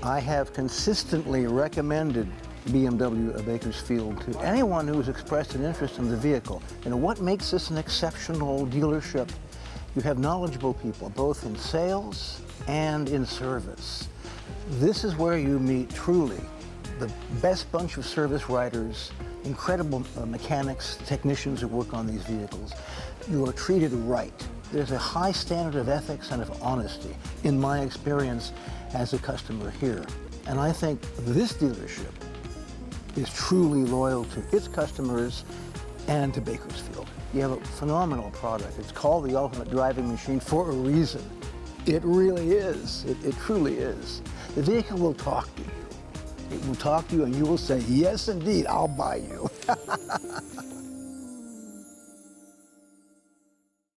I have consistently recommended BMW of Bakersfield to anyone who has expressed an interest in the vehicle. And what makes this an exceptional dealership? You have knowledgeable people, both in sales and in service. This is where you meet truly the best bunch of service writers, incredible mechanics, technicians who work on these vehicles. You are treated right. There's a high standard of ethics and of honesty, in my experience as a customer here. And I think this dealership is truly loyal to its customers and to Bakersfield. You have a phenomenal product. It's called the ultimate driving machine for a reason. It really is. It truly is. The vehicle will talk to you. It will talk to you and you will say, yes, indeed, I'll buy you.